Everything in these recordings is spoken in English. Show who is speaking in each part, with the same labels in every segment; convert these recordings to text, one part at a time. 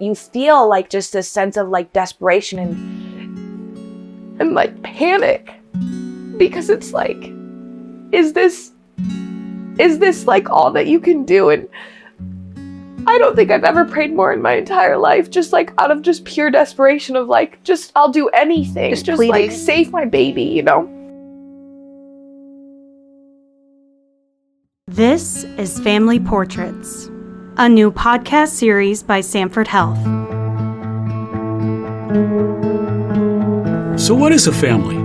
Speaker 1: you feel like just this sense of like desperation and like panic, because it's like, is this like all that you can do? And I don't think I've ever prayed more in my entire life, just like out of just pure desperation of like, just I'll do anything, just like save my baby, you know?
Speaker 2: This is Family Portraits, a new podcast series by Sanford Health.
Speaker 3: So what is a family?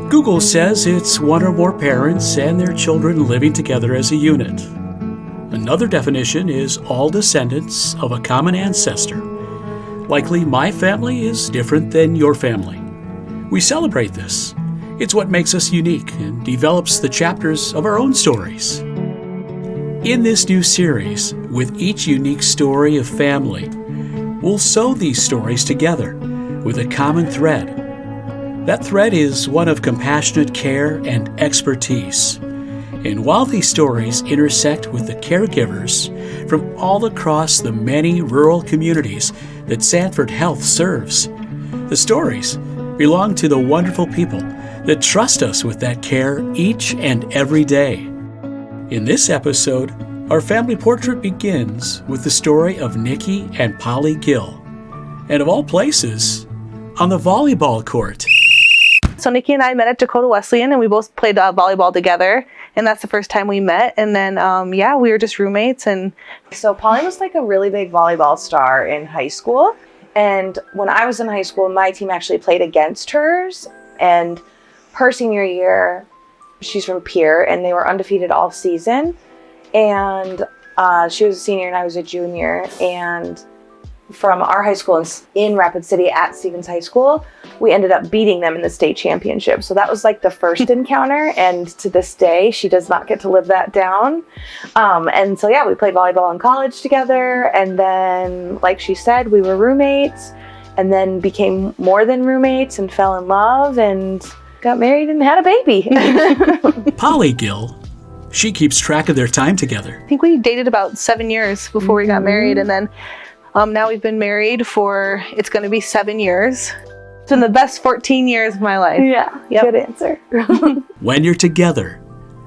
Speaker 3: Google says it's one or more parents and their children living together as a unit. Another definition is all descendants of a common ancestor. Likely my family is different than your family. We celebrate this. It's what makes us unique and develops the chapters of our own stories. In this new series, with each unique story of family, we'll sew these stories together with a common thread. That thread is one of compassionate care and expertise. And while these stories intersect with the caregivers from all across the many rural communities that Sanford Health serves, the stories belong to the wonderful people that trust us with that care each and every day. In this episode, our family portrait begins with the story of Nikki and Polly Gill, and of all places, on the volleyball court.
Speaker 4: So Nikki and I met at Dakota Wesleyan, and we both played volleyball together, and that's the first time we met. And then, we were just roommates. And
Speaker 1: so Polly was like a really big volleyball star in high school. And when I was in high school, my team actually played against hers. And her senior year, she's from Pierre, and they were undefeated all season. And she was a senior and I was a junior. And from our high school in Rapid City at Stevens High School, we ended up beating them in the state championship. So that was like the first encounter. And to this day, she does not get to live that down. And so, yeah, we played volleyball in college together. And then, like she said, we were roommates and then became more than roommates and fell in love and got married and had a baby.
Speaker 3: Polly Gill, she keeps track of their time together.
Speaker 4: I think we dated about 7 years before we got married. And then now we've been married for, it's going to be 7 years. It's been the best 14 years of my life.
Speaker 1: Yeah, yep. Good answer.
Speaker 3: When you're together,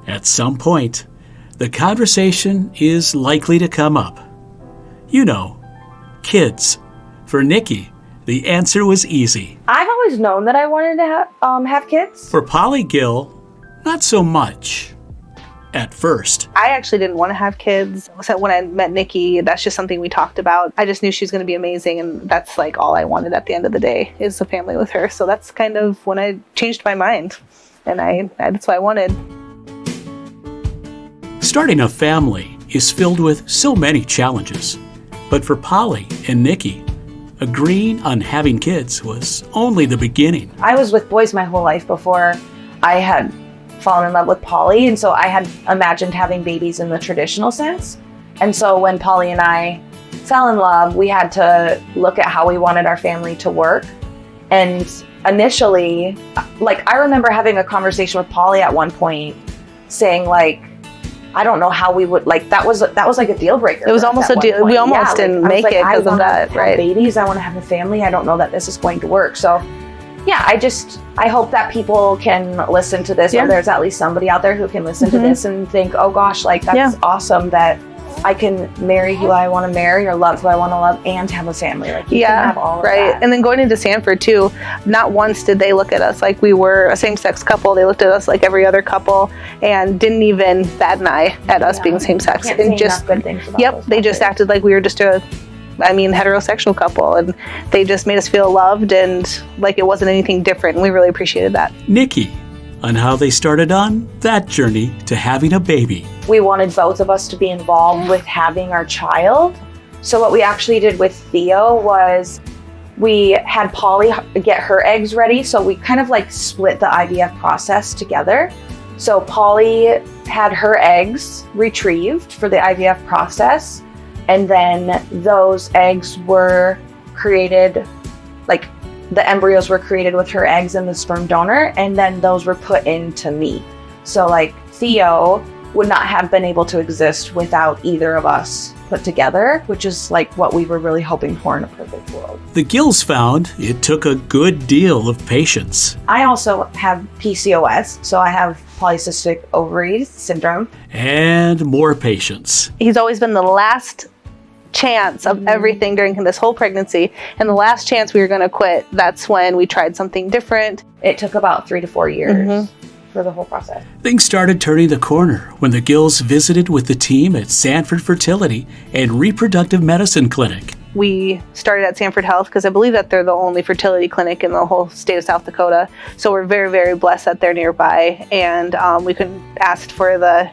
Speaker 3: at some point, the conversation is likely to come up. You know, kids. For Nikki, the answer was easy.
Speaker 1: I've always known that I wanted to have kids.
Speaker 3: For Polly Gill, not so much. At first.
Speaker 4: I actually didn't want to have kids. So when I met Nikki, that's just something we talked about. I just knew she was going to be amazing, and that's like all I wanted at the end of the day is a family with her. So that's kind of when I changed my mind, and that's what I wanted.
Speaker 3: Starting a family is filled with so many challenges. But for Polly and Nikki, agreeing on having kids was only the beginning.
Speaker 1: I was with boys my whole life before I had fallen in love with Polly, and so I had imagined having babies in the traditional sense. And so when Polly and I fell in love, we had to look at how we wanted our family to work. And initially, like, I remember having a conversation with Polly at one point saying, like, I don't know how we would, like, that was like a deal breaker.
Speaker 4: It was almost a deal. We almost didn't make it because of that, right?
Speaker 1: Babies, I want to have a family. I don't know that this is going to work. So yeah, I hope that people can listen to this, or there's at least somebody out there who can listen to this and think, oh gosh, like that's awesome that I can marry who I want to marry or love who I want to love and have a family. Like you can have all of that.
Speaker 4: And then going into Sanford too, not once did they look at us like we were a same-sex couple. They looked at us like every other couple and didn't even bat an eye at us being same-sex.
Speaker 1: And just good things about
Speaker 4: they just acted like we were just heterosexual couple, and they just made us feel loved and like it wasn't anything different, and we really appreciated that.
Speaker 3: Nikki, on how they started on that journey to having a baby.
Speaker 1: We wanted both of us to be involved with having our child. So what we actually did with Theo was we had Polly get her eggs ready. So we kind of like split the IVF process together. So Polly had her eggs retrieved for the IVF process. And then those eggs were created, like the embryos were created with her eggs and the sperm donor, and then those were put into me. So like Theo would not have been able to exist without either of us put together, which is like what we were really hoping for in a perfect world.
Speaker 3: The Gills found it took a good deal of patience.
Speaker 1: I also have PCOS, so I have polycystic ovary syndrome.
Speaker 3: And more patience.
Speaker 4: He's always been the last chance of everything during this whole pregnancy, and the last chance we were going to quit, that's when we tried something different.
Speaker 1: It took about 3 to 4 years for the whole process.
Speaker 3: Things started turning the corner when the Gills visited with the team at Sanford Fertility and Reproductive Medicine Clinic.
Speaker 4: We started at Sanford Health because I believe that they're the only fertility clinic in the whole state of South Dakota. So we're very, very blessed that they're nearby, and we couldn't ask for the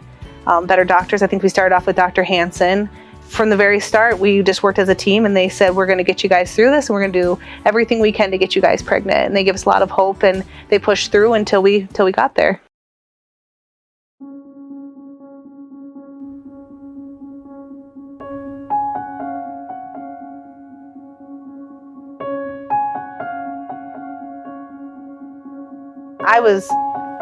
Speaker 4: better doctors. I think we started off with Dr. Hansen. From the very start, we just worked as a team, and they said, we're going to get you guys through this, and we're going to do everything we can to get you guys pregnant. And they give us a lot of hope, and they pushed through until we got there. I was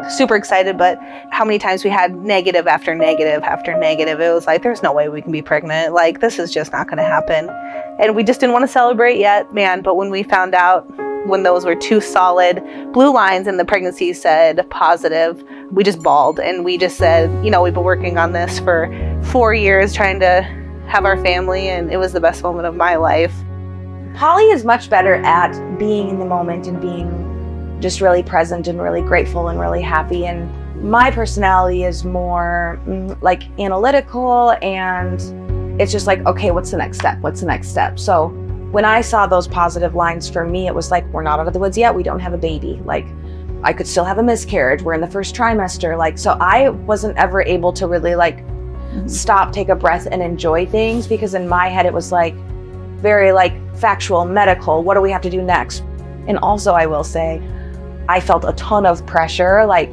Speaker 4: super excited, but how many times we had negative after negative after negative. It was like, there's no way we can be pregnant. Like, this is just not going to happen. And we just didn't want to celebrate yet, man. But when we found out, when those were 2 solid blue lines and the pregnancy said positive, we just bawled. And we just said, you know, we've been working on this for 4 years, trying to have our family. And it was the best moment of my life.
Speaker 1: Polly is much better at being in the moment and being just really present and really grateful and really happy. And my personality is more like analytical, and it's just like, okay, what's the next step? What's the next step? So when I saw those positive lines, for me, it was like, we're not out of the woods yet. We don't have a baby. Like, I could still have a miscarriage. We're in the first trimester. Like, so I wasn't ever able to really like stop, take a breath, and enjoy things, because in my head, it was like very like factual, medical. What do we have to do next? And also, I will say, I felt a ton of pressure, like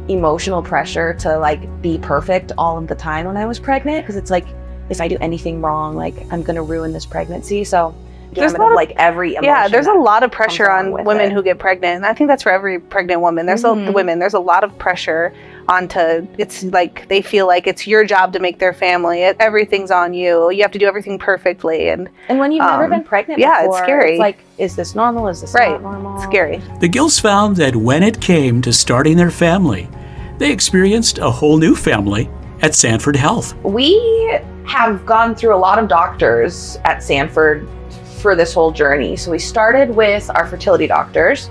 Speaker 1: emotional pressure to like be perfect all of the time when I was pregnant, because it's like, if I do anything wrong, like I'm gonna ruin this pregnancy. So
Speaker 4: There's
Speaker 1: gamut of like every emotion.
Speaker 4: there's a lot of pressure on women
Speaker 1: it.
Speaker 4: who get pregnant. And I think that's for every pregnant woman. There's there's a lot of pressure onto, it's like they feel like it's your job to make their family. Everything's on you. You have to do everything perfectly. And
Speaker 1: when you've never been pregnant
Speaker 4: yeah,
Speaker 1: before,
Speaker 4: it's scary.
Speaker 1: It's like, is this normal? Is this not normal?
Speaker 4: It's scary.
Speaker 3: The Gills found that when it came to starting their family, they experienced a whole new family at Sanford Health.
Speaker 1: We have gone through a lot of doctors at Sanford for this whole journey. So we started with our fertility doctors,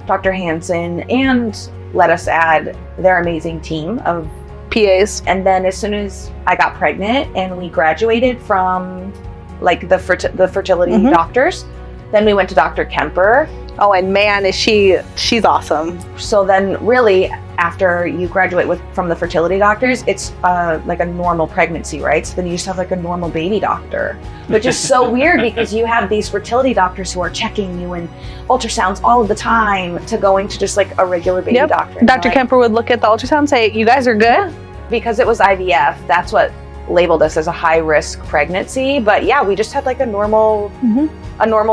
Speaker 1: Dr. Hansen, and let us add their amazing team of
Speaker 4: PAs.
Speaker 1: And then as soon as I got pregnant and we graduated from like the fertility doctors, then we went to Dr. Kemper.
Speaker 4: Oh, and man, she's awesome.
Speaker 1: So then really, after you graduate from the fertility doctors, it's like a normal pregnancy, right? So then you just have like a normal baby doctor, which is so weird, because you have these fertility doctors who are checking you and ultrasounds all of the time, to going to just like a regular baby doctor.
Speaker 4: Dr. Kemper would look at the ultrasound and say, you guys are good?
Speaker 1: Because it was IVF, that's what labeled us as a high risk pregnancy. But yeah, we just had like a normal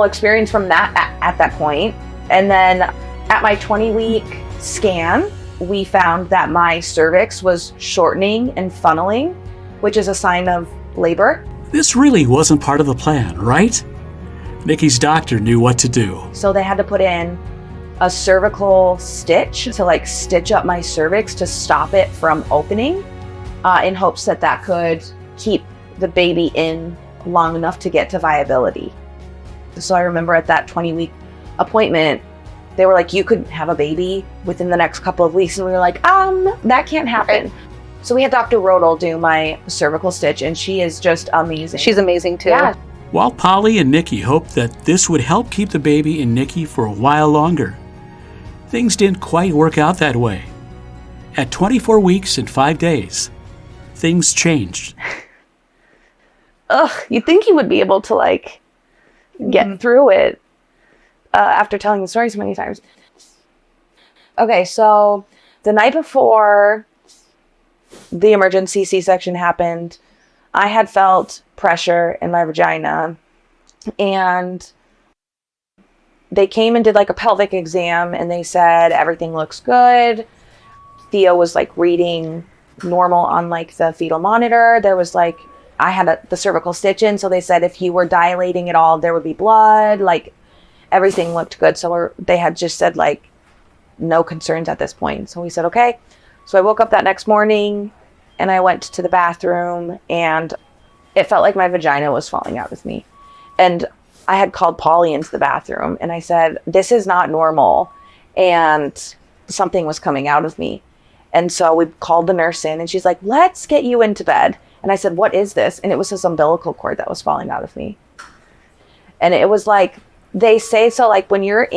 Speaker 1: experience from that at that point. And then at my 20-week scan, we found that my cervix was shortening and funneling, which is a sign of labor.
Speaker 3: This really wasn't part of the plan, right? Nikki's doctor knew what to do.
Speaker 1: So they had to put in a cervical stitch to like stitch up my cervix to stop it from opening, in hopes that that could keep the baby in long enough to get to viability. So I remember at that 20-week appointment, they were like, you could have a baby within the next couple of weeks. And we were like, that can't happen. Right. So we had Dr. Rodel do my cervical stitch, and she is just amazing.
Speaker 4: She's amazing too.
Speaker 1: Yeah.
Speaker 3: While Polly and Nikki hoped that this would help keep the baby in Nikki for a while longer, things didn't quite work out that way. At 24 weeks and 5 days, things changed.
Speaker 1: You'd think you would be able to like get through it after telling the story so many times. Okay, so the night before the emergency C-section happened, I had felt pressure in my vagina, and they came and did like a pelvic exam, and they said everything looks good. Theo was like reading normal on like the fetal monitor. There was like, I had the cervical stitch in, so they said if you were dilating at all, there would be blood. Like everything looked good. So they had just said like no concerns at this point. So we said, okay. So I woke up that next morning and I went to the bathroom and it felt like my vagina was falling out of me. And I had called Polly into the bathroom and I said, this is not normal. And something was coming out of me. And so we called the nurse in and she's like, let's get you into bed. And I said, what is this? And it was this umbilical cord that was falling out of me. And it was like, they say, so like when you're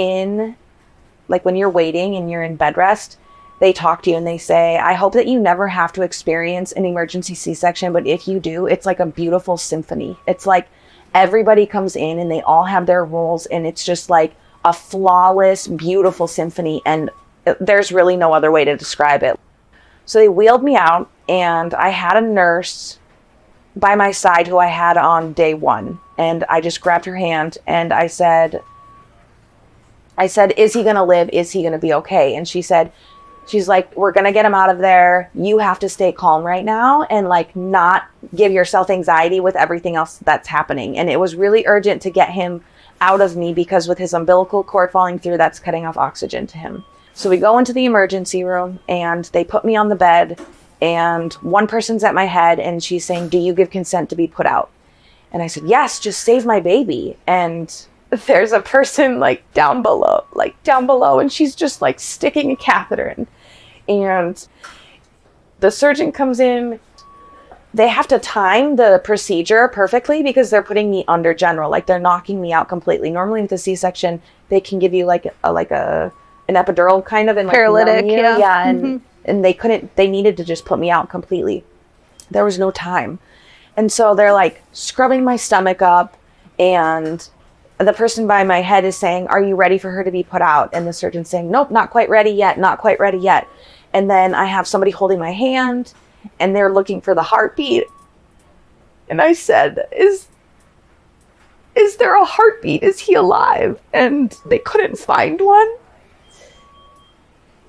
Speaker 1: waiting and you're in bed rest, they talk to you and they say, I hope that you never have to experience an emergency C-section, but if you do, it's like a beautiful symphony. It's like everybody comes in and they all have their roles and it's just like a flawless, beautiful symphony. And there's really no other way to describe it. So they wheeled me out and I had a nurse by my side who I had on day one. And I just grabbed her hand and I said, is he going to live? Is he going to be okay? And she's like, we're going to get him out of there. You have to stay calm right now and like not give yourself anxiety with everything else that's happening. And it was really urgent to get him out of me because with his umbilical cord falling through, that's cutting off oxygen to him. So we go into the emergency room and they put me on the bed and one person's at my head and she's saying, do you give consent to be put out? And I said, yes, just save my baby. And there's a person like down below, and she's just like sticking a catheter in. And the surgeon comes in. They have to time the procedure perfectly because they're putting me under general, like they're knocking me out completely. Normally with a C-section, they can give you like an epidural kind of and like
Speaker 4: paralytic,
Speaker 1: yeah, and they needed to just put me out completely. There was no time. And so they're like scrubbing my stomach up and the person by my head is saying, are you ready for her to be put out? And the surgeon's saying, nope, not quite ready yet, not quite ready yet. And then I have somebody holding my hand and they're looking for the heartbeat. And I said, is there a heartbeat? Is he alive? And they couldn't find one.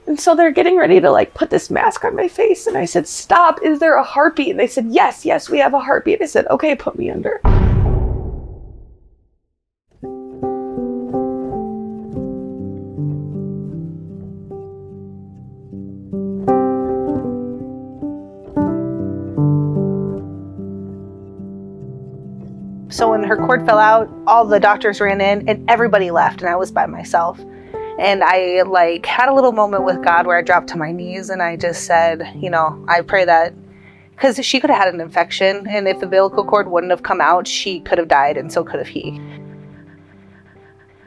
Speaker 1: And so they're getting ready to like put this mask on my face. And I said, stop, is there a heartbeat? And they said, yes, we have a heartbeat. I said, okay, put me under.
Speaker 4: So when her cord fell out, all the doctors ran in and everybody left and I was by myself. And I like had a little moment with God where I dropped to my knees and I just said, I pray that, because she could have had an infection and if the umbilical cord wouldn't have come out, she could have died and so could have he.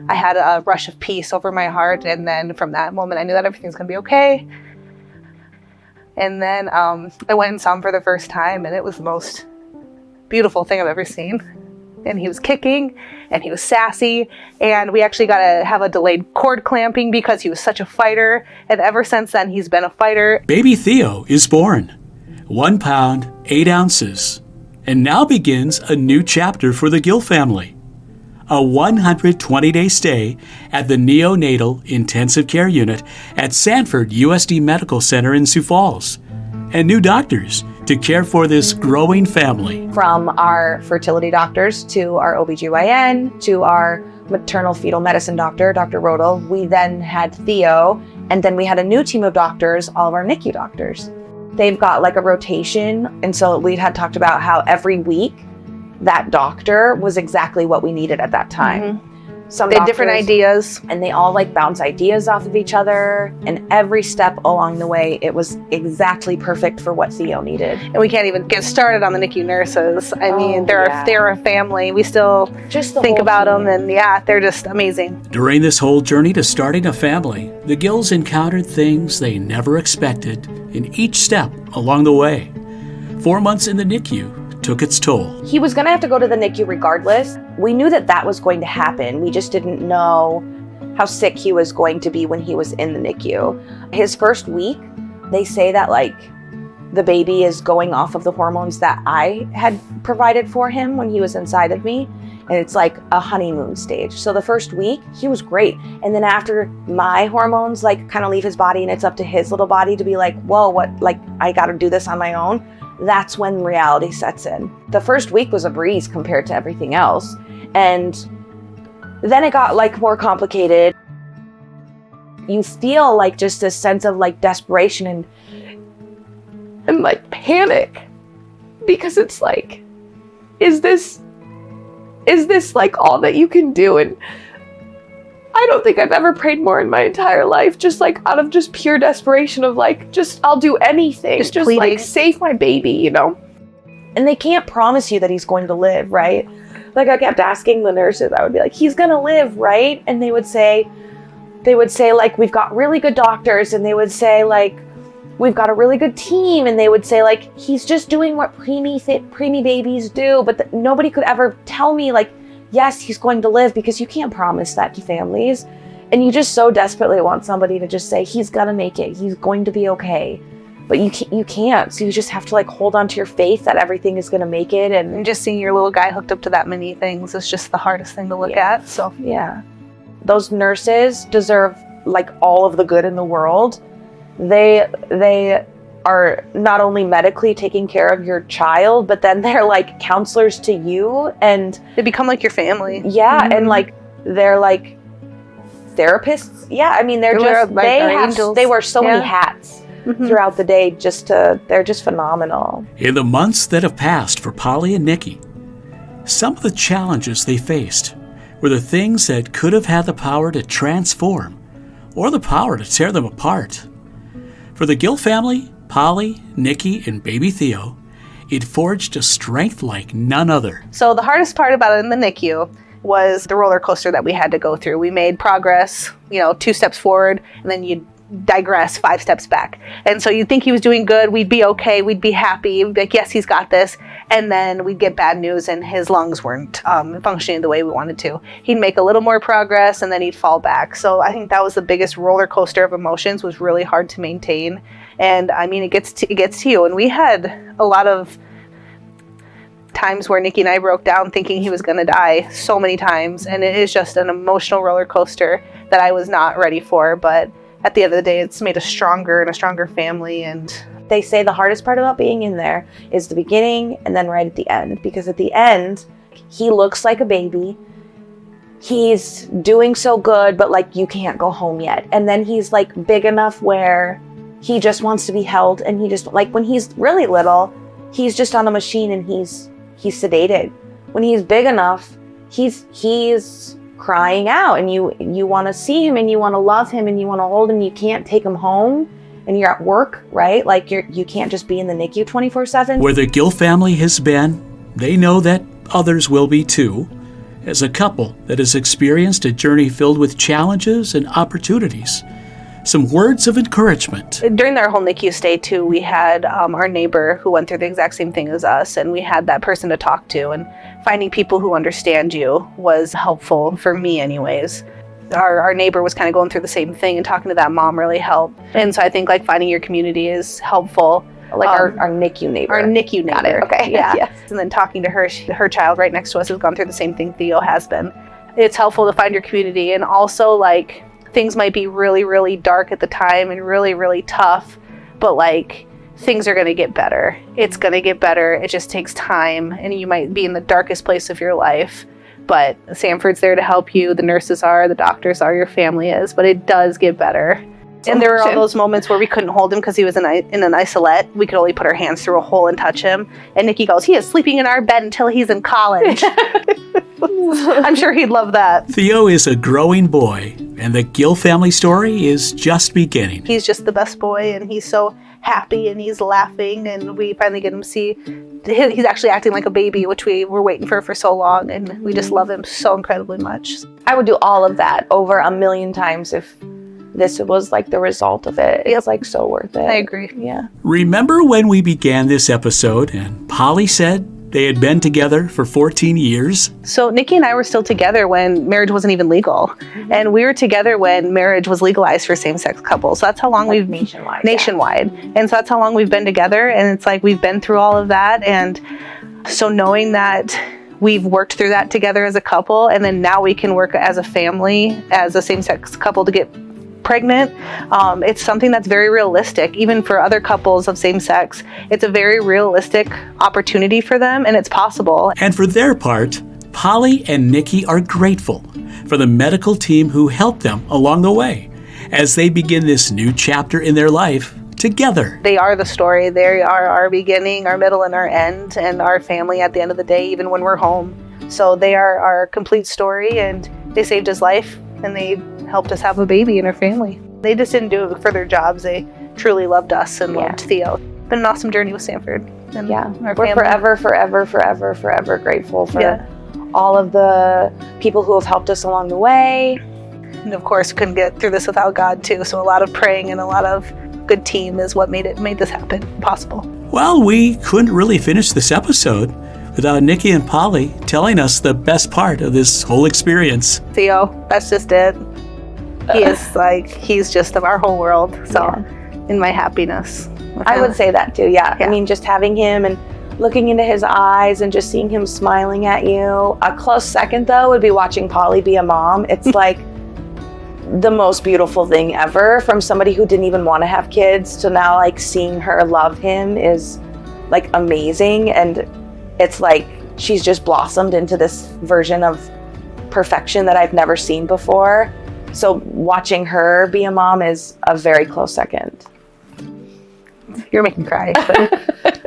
Speaker 4: I had a rush of peace over my heart and then from that moment I knew that everything's gonna be okay. And then I went and saw him for the first time and it was the most beautiful thing I've ever seen. And he was kicking and he was sassy and we actually got to have a delayed cord clamping because he was such a fighter, and ever since then he's been a fighter.
Speaker 3: Baby Theo is born, 1 pound, 8 ounces, and now begins a new chapter for the Gill family. A 120-day stay at the neonatal intensive care unit at Sanford USD Medical Center in Sioux Falls, and new doctors to care for this growing family.
Speaker 1: From our fertility doctors to our OBGYN to our maternal fetal medicine doctor, Dr. Rodel, we then had Theo, and then we had a new team of doctors, all of our NICU doctors. They've got like a rotation, and so we had talked about how every week that doctor was exactly what we needed at that time.
Speaker 4: Mm-hmm. They had different ideas.
Speaker 1: And they all like bounce ideas off of each other. And every step along the way, it was exactly perfect for what Theo needed.
Speaker 4: And we can't even get started on the NICU nurses. I mean, they're a family. We still just think about them, and they're just amazing.
Speaker 3: During this whole journey to starting a family, the Gills encountered things they never expected in each step along the way. 4 months in the NICU took its toll.
Speaker 1: He was going to have to go to the NICU regardless. We knew that was going to happen. We just didn't know how sick he was going to be when he was in the NICU. His first week, they say that like the baby is going off of the hormones that I had provided for him when he was inside of me. and it's like a honeymoon stage. So the first week, he was great. And then after my hormones like kind of leave his body and it's up to his little body to be like, whoa, what, like I got to do this on my own. That's when reality sets in. The first week was a breeze compared to everything else. And then it got like more complicated. You feel like just this sense of like desperation and like panic, because it's like, is this like all that you can do? And I don't think I've ever prayed more in my entire life, just like out of just pure desperation of like, just I'll do anything, just like save my baby, you know? And they can't promise you that he's going to live, right? Like I kept asking the nurses, I would be like, he's gonna live, right? And they would say like, we've got really good doctors, and they would say like, we've got a really good team, and they would say like, he's just doing what preemie babies do. But nobody could ever tell me like, yes, he's going to live, because you can't promise that to families. And you just so desperately want somebody to just say, he's gonna make it, he's going to be okay. But you can't. So you just have to like hold on to your faith that everything is gonna make it.
Speaker 4: And just seeing your little guy hooked up to that many things is just the hardest thing to look at. So
Speaker 1: yeah. Those nurses deserve like all of the good in the world. They are not only medically taking care of your child, but then they're like counselors to you, and
Speaker 4: they become like your family.
Speaker 1: Yeah, and like they're like therapists. Yeah, I mean they wear so many hats throughout the day. They're just phenomenal.
Speaker 3: In the months that have passed for Polly and Nikki, some of the challenges they faced were the things that could have had the power to transform or the power to tear them apart. For the Gill family, Polly, Nikki, and baby Theo, it forged a strength like none other.
Speaker 4: So the hardest part about it in the NICU was the roller coaster that we had to go through. We made progress, 2 steps forward, and then you'd digress 5 steps back. And so you'd think he was doing good, we'd be okay, we'd be happy, we'd be like, yes, he's got this. And then we'd get bad news and his lungs weren't functioning the way we wanted to. He'd make a little more progress and then he'd fall back. So I think that was the biggest roller coaster of emotions, was really hard to maintain. And I mean, it gets to you. And we had a lot of times where Nikki and I broke down thinking he was going to die, so many times. And it is just an emotional roller coaster that I was not ready for. But at the end of the day, it's made us stronger and a stronger family. And
Speaker 1: they say the hardest part about being in there is the beginning and then right at the end, because at the end, he looks like a baby. He's doing so good, but like you can't go home yet. And then he's like big enough where he just wants to be held, and he just, like when he's really little, he's just on a machine and he's sedated. When he's big enough, he's crying out, and you want to see him and you want to love him and you want to hold him. You can't take him home, and you're at work, right? Like you can't just be in the NICU 24/7.
Speaker 3: Where the Gill family has been, they know that others will be too, as a couple that has experienced a journey filled with challenges and opportunities. Some words of encouragement.
Speaker 4: During our whole NICU stay too, we had our neighbor who went through the exact same thing as us, and we had that person to talk to, and finding people who understand you was helpful for me anyways. Our neighbor was kind of going through the same thing, and talking to that mom really helped. And so I think like finding your community is helpful.
Speaker 1: Like our NICU neighbor.
Speaker 4: Our NICU neighbor.
Speaker 1: Got it. Okay.
Speaker 4: Yeah.
Speaker 1: Yes.
Speaker 4: And then talking to her child right next to us has gone through the same thing Theo has been. It's helpful to find your community, and also like things might be really, really dark at the time and really, really tough, but like things are going to get better. It's going to get better. It just takes time, and you might be in the darkest place of your life, but Sanford's there to help you. The nurses are, the doctors are, your family is, but it does get better. And there were all those moments where we couldn't hold him because he was in an isolette. We could only put our hands through a hole and touch him. And Nikki goes, he is sleeping in our bed until he's in college. I'm sure he'd love that.
Speaker 3: Theo is a growing boy, and the Gill family story is just beginning.
Speaker 4: He's just the best boy, and he's so happy, and he's laughing, and we finally get him to see he's actually acting like a baby, which we were waiting for so long, and we just love him so incredibly much.
Speaker 1: I would do all of that over 1,000,000 times if this was like the result of it. It's like so worth it.
Speaker 4: I agree.
Speaker 1: Yeah.
Speaker 3: Remember when we began this episode and Polly said they had been together for 14 years?
Speaker 4: So Nikki and I were still together when marriage wasn't even legal. Mm-hmm. And we were together when marriage was legalized for same-sex couples. So that's how long we've
Speaker 1: nationwide.
Speaker 4: Yeah. And so that's how long we've been together. And it's like we've been through all of that. And so knowing that we've worked through that together as a couple, and then now we can work as a family, as a same-sex couple to get pregnant. It's something that's very realistic, even for other couples of same sex. It's a very realistic opportunity for them, and it's possible.
Speaker 3: And for their part, Polly and Nikki are grateful for the medical team who helped them along the way as they begin this new chapter in their life together.
Speaker 4: They are the story. They are our beginning, our middle, and our end, and our family at the end of the day, even when we're home. So they are our complete story, and they saved his life, and they helped us have a baby in our family. They just didn't do it for their jobs. They truly loved us and loved Theo. Been an awesome journey with Sanford. And our
Speaker 1: we're
Speaker 4: family.
Speaker 1: forever grateful for all of the people who have helped us along the way.
Speaker 4: And of course, couldn't get through this without God too. So a lot of praying and a lot of good team is what made this happen possible.
Speaker 3: Well, we couldn't really finish this episode without Nikki and Polly telling us the best part of this whole experience.
Speaker 4: Theo, that's just it. He is he's just our whole world. So in my happiness.
Speaker 1: I would say that too, yeah. I mean, just having him and looking into his eyes and just seeing him smiling at you. A close second, though, would be watching Polly be a mom. It's like the most beautiful thing ever, from somebody who didn't even want to have kids to now like seeing her love him is like amazing. And it's like she's just blossomed into this version of perfection that I've never seen before. So watching her be a mom is a very close second.
Speaker 4: You're making me cry. But